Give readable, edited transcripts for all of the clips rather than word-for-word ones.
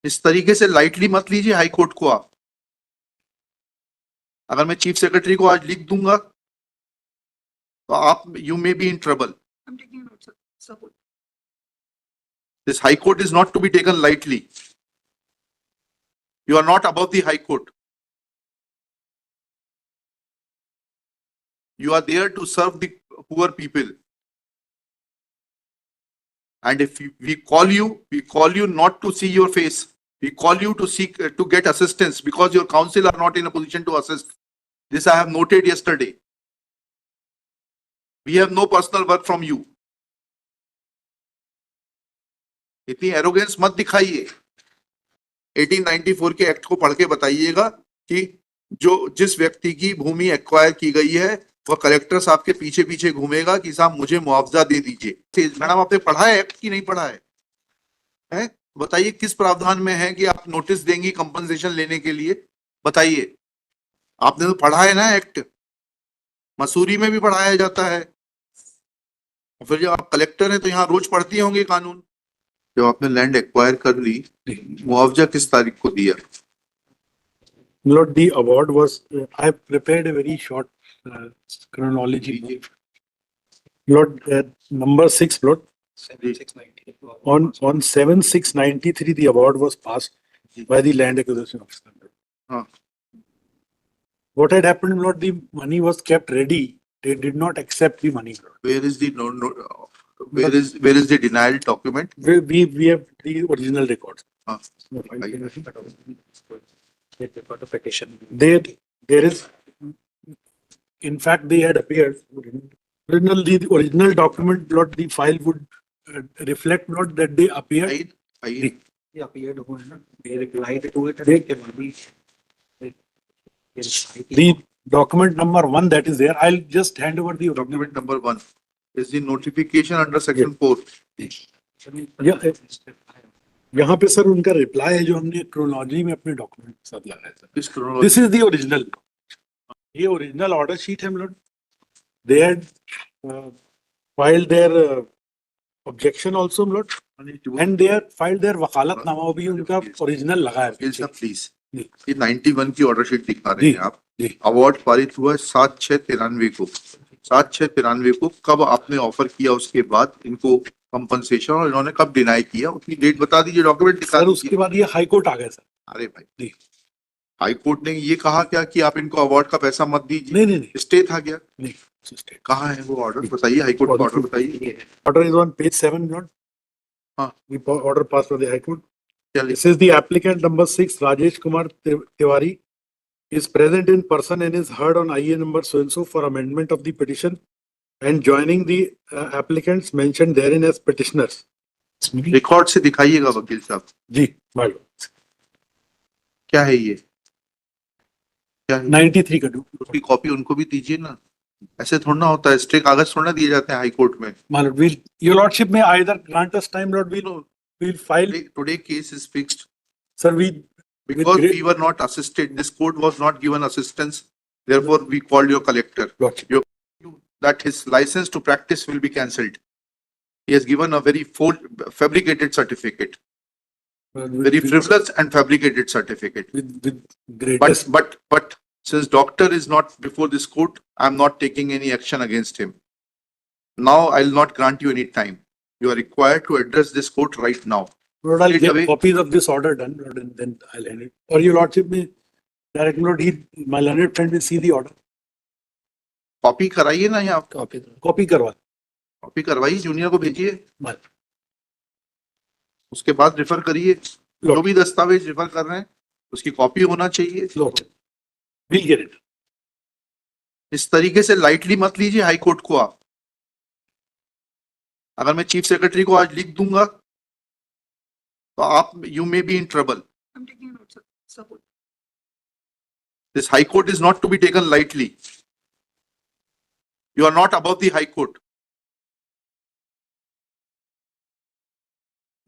इस तरीके से लाइटली मत लीजिए हाई कोर्ट को आप। अगर मैं चीफ सेक्रेटरी को आज लिख दूंगा तो आप you may be in trouble. This high court is not to be taken lightly. You are not above the High Court. You are there to serve the poor people. And if we call you not to see your face. We call you to seek to get assistance because your counsel are not in a position to assist. This I have noted yesterday. We have no personal work from you. इतनी arrogance मत दिखाइए। 1894 के act को पढ़ के बताइएगा कि जिस व्यक्ति की भूमि एक्वायर की गई है वह कलेक्टर साहब के पीछे पीछे घूमेगा कि साहब मुझे मुआवजा दे दीजिए। मैडम आपने पढ़ा है एक्ट की नहीं पढ़ा है? बताइए किस प्रावधान में है कि आप नोटिस देंगी कंपनसेशन लेने के लिए? बताइए। आपने तो पढ़ा है ना एक्ट, मसूरी में भी पढ़ाया जाता है। फिर जब आप कलेक्टर हैं तो यहाँ रोज पढ़ती होंगे कानून। जब आपने लैंड एक्वायर कर ली, मुआवजा किस तारीख को दिया? Lord, the award was, I prepared a very short chronology. Lord, number 6, Lord. 7690. On 7/6/93, the award was passed by the land acquisition officer. What had happened, Lord, the money was kept ready. They did not accept the money, Lord. Where is the where is the denial document? We have the original records. Petition. There is, in fact, they had appeared. The original document, Lord, the file would reflect, Lord, that they appeared. File. They appeared, they replied to it. And The document number 1 that is there, I'll just hand over the Document number 1 is the notification under section 4. यहाँ पे sir उनका reply है जो हमने chronology में अपने document के साथ लगाया था। This chronology. This is the original. ये ओरिजिनल ऑर्डर शीट है lord. They had filed their objection also lord and they had filed their vakalatnama भी उनका ओरिजिनल लगा है। प्लीज ये 91 की ऑर्डर शीट दिखा रहे हैं आप। अवार्ड पारित हुआ 7/6/93 को। 7/6/93 को कब आपने ऑफर किया, उसके बाद इनको कंपनसेशन, और इन्होंने कब डिनाई किया उसकी डेट बता दीजिए, डॉक्यूमेंट दिखा सर। उसके बाद ये हाई कोर्ट आ गया सर। अरे भाई, हाई कोर्ट ने ये कहा क्या कि आप इनको अवार्ड का पैसा मत दीजिए? नहीं, स्टे था क्या? नहीं, कहाँ है वो ऑर्डर? बताइए, हाई कोर्ट का ऑर्डर बताइए। Order is on page 7 Lord. हाँ, the order passed by the High Court. चलिए। This is the applicant number 6, Rajesh Kumar Tiwari, is present in person and is heard on IA number so and so for amendment of the petition and joining the applicants mentioned therein as petitioners. Record से दिखाइएगा वकील साहब। जी, मालूम। क्या है ये? क्या है? 93 का उसकी कॉपी उनको भी दीजिए ना। ऐसे थोड़ा ना होता है, स्टे कागज थोड़ा ना दिए जाते हैं हाई कोर्ट में। मालूम। Your Lordship may either grant us time, Lord, we'll file. Today case is fixed. Sir, Because we were not assisted, this court was not given assistance. Therefore, we called your collector. Lordship. That his license to practice will be cancelled. He has given a very fabricated certificate, very frivolous and fabricated certificate. With greatest. But since doctor is not before this court, I am not taking any action against him. Now I will not grant you any time. You are required to address this court right now. Lord, I'll get copies of this order done, Lord, and then I'll hand it. Or your Lordship may direct, Lord, my learned friend will see the order. Copy कराइए ना, यहाँ copy करवा। Copy करवाइए, junior को भेजिए, उसके बाद refer करिए। जो भी दस्तावेज रेफर कर रहे हैं उसकी कॉपी होना चाहिए। We'll get it. इस तरीके से लाइटली मत लीजिए हाई कोर्ट को आप। अगर मैं चीफ सेक्रेटरी को आज लिख दूंगा तो आप you may be in trouble. This high court is not to be taken lightly. You are not above the High Court.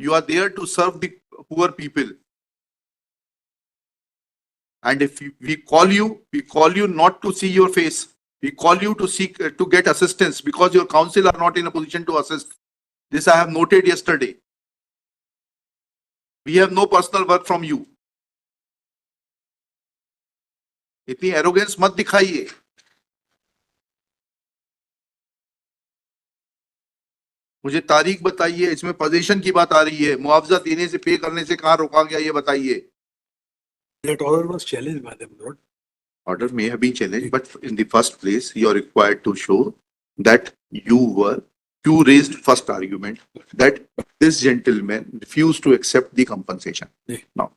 You are there to serve the poor people. And if we call you not to see your face. We call you to seek to get assistance because your counsel are not in a position to assist. This I have noted yesterday. We have no personal work from you. इतनी arrogance मत दिखाइए। मुझे तारीख बताइए, इसमें position की बात आ रही है, मुआवजा देने से, पे करने से कहाँ रोका गया ये बताइए। That order was challenged by them, Lord. Order may have been challenged, but in the first place, you are required to show that you raised first argument that this gentleman refused to accept the compensation. Yeah. Now,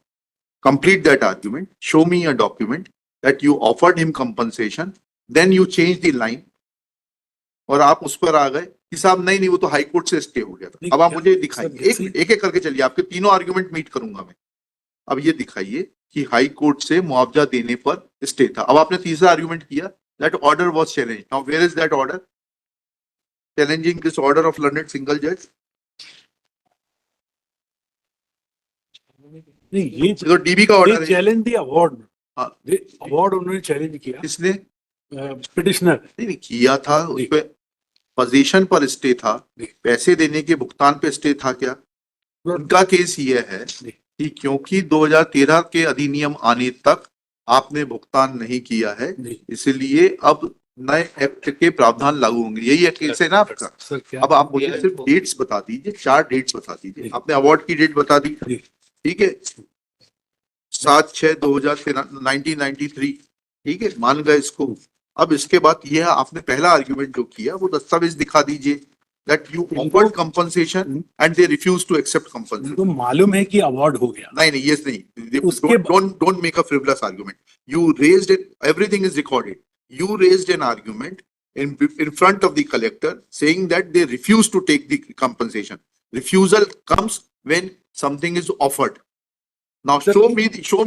complete that argument. Show me a document that you offered him compensation. Then you change the line. और आप उस पर आ गए कि साहब नहीं नहीं वो तो हाई कोर्ट से स्टे हो गया था। अब आप मुझे दिखाइए, एक एक करके चलिए, आपके तीनों आर्गुमेंट मीट करूंगा मैं। अब ये दिखाइए कि हाई कोर्ट से मुआवजा देने पर स्टे था। अब आपने तीसरा आर्गुमेंट किया that order was challenged. Now where is that order challenging this order of learned single जज? नहीं, ये तो डीबी का ऑर्डर है। Challenge the award. हाँ। अवार्ड उन्होंने चैलेंज किया, किसने? पिटिशनर। नहीं किया था, उस पे पोजीशन पर स्टे था, पैसे देने के भुगतान पे स्टे था क्या? उनका केस ये है कि क्योंकि 2013 के अधिनियम आने तक आपने भुगतान नहीं किया है, इसलिए अब नए एक्ट के प्रावधान लागू होंगे। यही केस है ना आपका? सर क्या अब आप मुझे सिर्फ डेट्स बता दीजिए, 4 डेट्स बता दीजिए। आपने अवार्ड की डेट बता दी, ठीक है, 7/6/2093, ठीक है, मान गए इसको। अब इसके बाद ये आपने पहला आर्गुमेंट जो किया वो दस्तावेज दिखा दीजिए that you offered compensation and they refused to accept compensation. तो मालूम है कि अवार्ड हो गया। नहीं नहीं, yes नहीं, उसके don't make a frivolous argument. You raised it, everything is recorded. You raised an argument in front of the collector saying that they refuse to take the compensation. Refusal comes when something is offered. Now show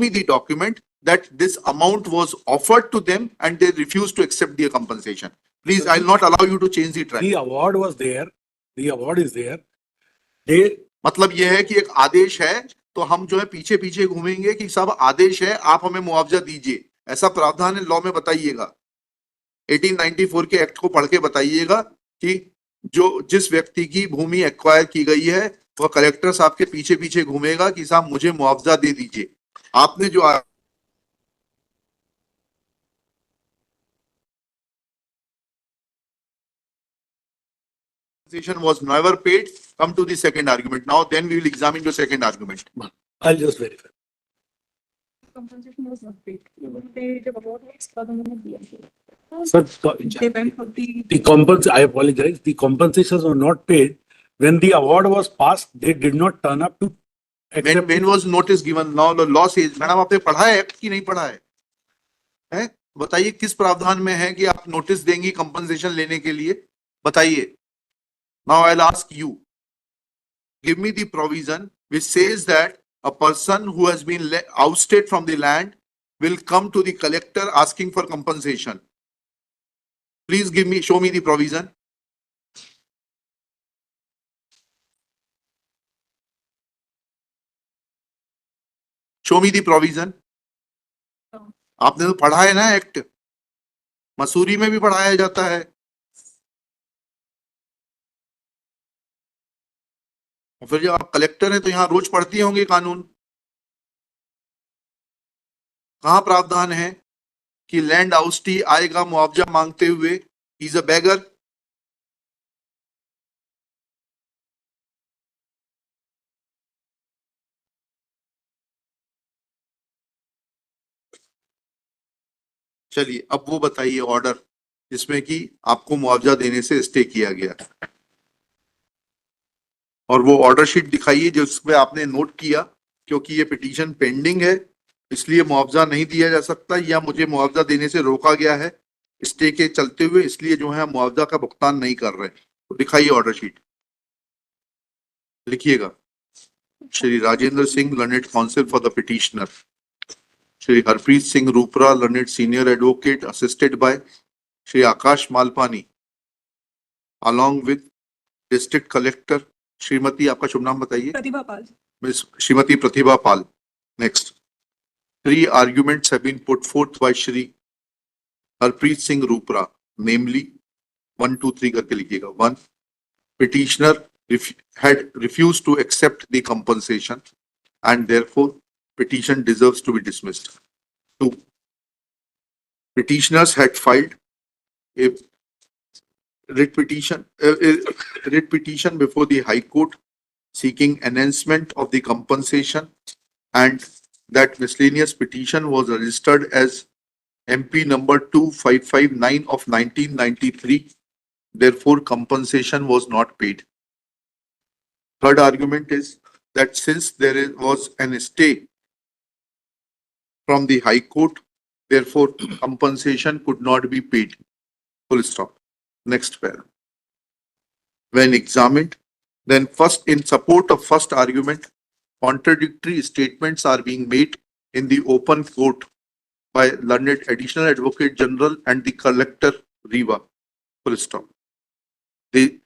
me the document that this amount was offered to them and they refused to accept the compensation. Please, I'll not allow you to change the track. The award was there. The award is there. They मतलब यह है कि एक आदेश है तो हम जो है पीछे पीछे घूमेंगे कि सब आदेश है, आप हमें मुआवजा दीजिए, ऐसा प्रावधान है लॉ में? बताइएगा, 1894 के एक्ट को पढ़ के बताइएगा कि जिस व्यक्ति की भूमि एक्वायर की गई है वह कलेक्टर साहब के पीछे पीछे घूमेगा कि साहब मुझे मुआवजा दे दीजिए। आपने जो was never paid. Come to the second argument. Now then we will examine your second argument. I'll just verify. Compensation was not paid. They जब award was उसके बाद उन्होंने दिया। Sir, They went for the I apologize. The compensations were not paid. When the award was passed, they did not turn up to accept. When was notice given? Now the law says, madam आपने पढ़ा है act की नहीं पढ़ा है? हैं? बताइए किस प्रावधान में है कि आप नोटिस देंगी कंपनसेशन लेने के लिए? बताइए। Now I'll ask you, give me the provision which says that a person who has been ousted from the land will come to the collector asking for compensation. Please show me the provision. Show me the provision. आपने तो पढ़ा है ना act, Mussoorie में भी पढ़ाया जाता है। और फिर जब आप कलेक्टर हैं तो यहाँ रोज पढ़ती होंगे कानून। कहाँ प्रावधान है कि लैंड आउस्टी आएगा मुआवजा मांगते हुए? ही इज अ बेगर। चलिए अब वो बताइए ऑर्डर जिसमें कि आपको मुआवजा देने से स्टे किया गया, और वो ऑर्डर शीट दिखाइए जिसमें आपने नोट किया क्योंकि ये पिटीशन पेंडिंग है इसलिए मुआवजा नहीं दिया जा सकता, या मुझे मुआवजा देने से रोका गया है स्टे के चलते हुए, इसलिए जो है मुआवजा का भुगतान नहीं कर रहे। तो दिखाइए ऑर्डर शीट, लिखिएगा। Shri Rajendra Singh, learned counsel for the petitioner. Shri Harpreet Singh Rupra, learned senior advocate, assisted by Shri Akash Malpani, along with district collector Shrimati, आपका शुभ नाम बताइए? Pratibha Pal. Miss Shrimati Pratibha Pal. Next, 3 arguments have been put forth by Shri Harpreet Singh Rupra, namely 1, 2, 3 करके लिखिएगा। 1, petitioner had refused to accept the compensation. and therefore petition deserves to be dismissed. 2. Petitioners had filed a writ petition before the High Court seeking enhancement of the compensation, and that miscellaneous petition was registered as MP number 2559 of 1993. Therefore, compensation was not paid. Third argument is that since was an stay from the High Court, therefore compensation could not be paid. Full stop. Next paragraph. When examined, then first, in support of first argument, contradictory statements are being made in the open court by learned Additional Advocate General and the Collector Riva. Full stop. They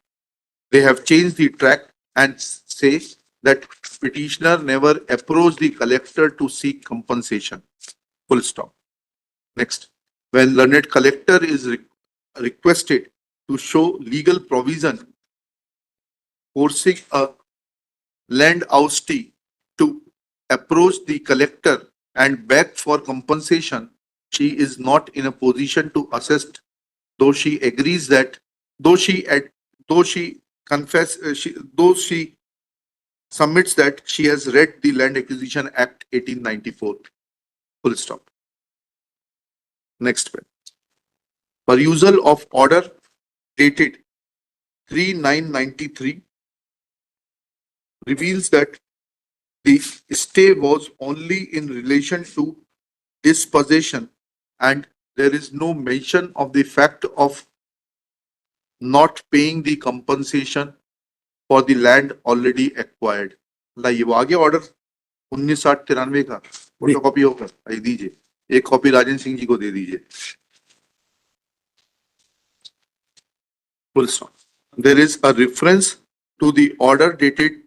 have changed the track and say that petitioner never approached the collector to seek compensation. Full stop. Next, when learned collector is requested to show legal provision forcing a land oustee to approach the collector and beg for compensation, she is not in a position to assist, though she agrees that though she submits that she has read the Land Acquisition Act 1894. Full stop. Next one. Perusal of order dated 3/9/93 reveals that the stay was only in relation to dispossession, and there is no mention of the fact of not paying the compensation for the land already acquired. लाइए वो आगे order 1993 का photo copy होकर आई दीजिए, एक copy Rajendra Singh ji को दे दीजिए. Full stop. There is a reference to the order dated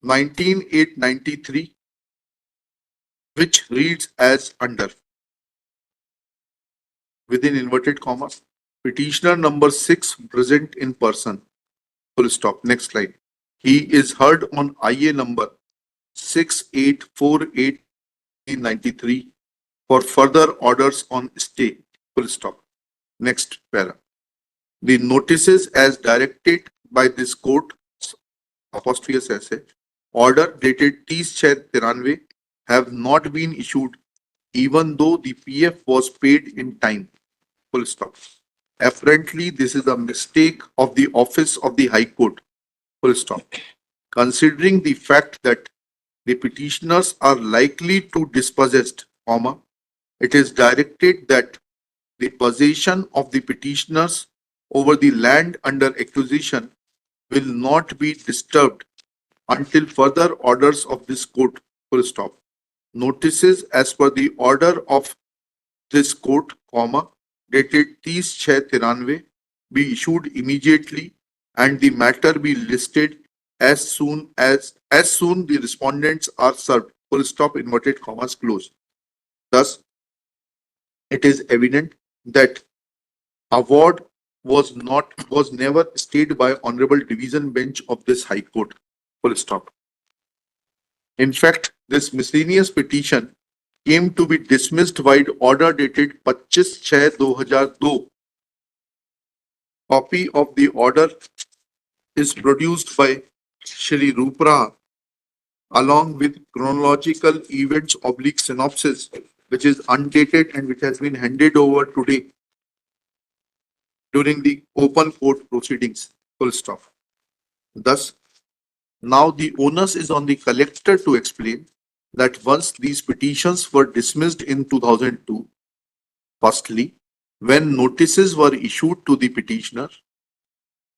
19/8/93, which reads as under, within inverted commas, petitioner number 6 present in person. Full stop. Next slide. He is heard on IA number 6848/93 for further orders on stay. Full stop. Next para. The notices as directed by this court, apostrophe essay, order dated 30/6/93 have not been issued, even though the PF was paid in time. Full stop. Apparently, this is a mistake of the office of the High Court. Full stop. Considering the fact that the petitioners are likely to dispossessed, comma, it is directed that the possession of the petitioners over the land under acquisition will not be disturbed until further orders of this court. Full stop. Notices as per the order of this court, comma, dated 30/6/93 be issued immediately and the matter be listed as soon the respondents are served. Full stop, inverted commas closed. Thus, it is evident that award was never stayed by Honorable Division Bench of this High Court. Full stop. In fact, this miscellaneous petition came to be dismissed by order dated 25/6/2002. Copy of the order is produced by Shri Rupra along with chronological events / synopsis, which is undated and which has been handed over today during the open court proceedings. Full stop. Thus, now the onus is on the collector to explain that once these petitions were dismissed in 2002, firstly, when notices were issued to the petitioner,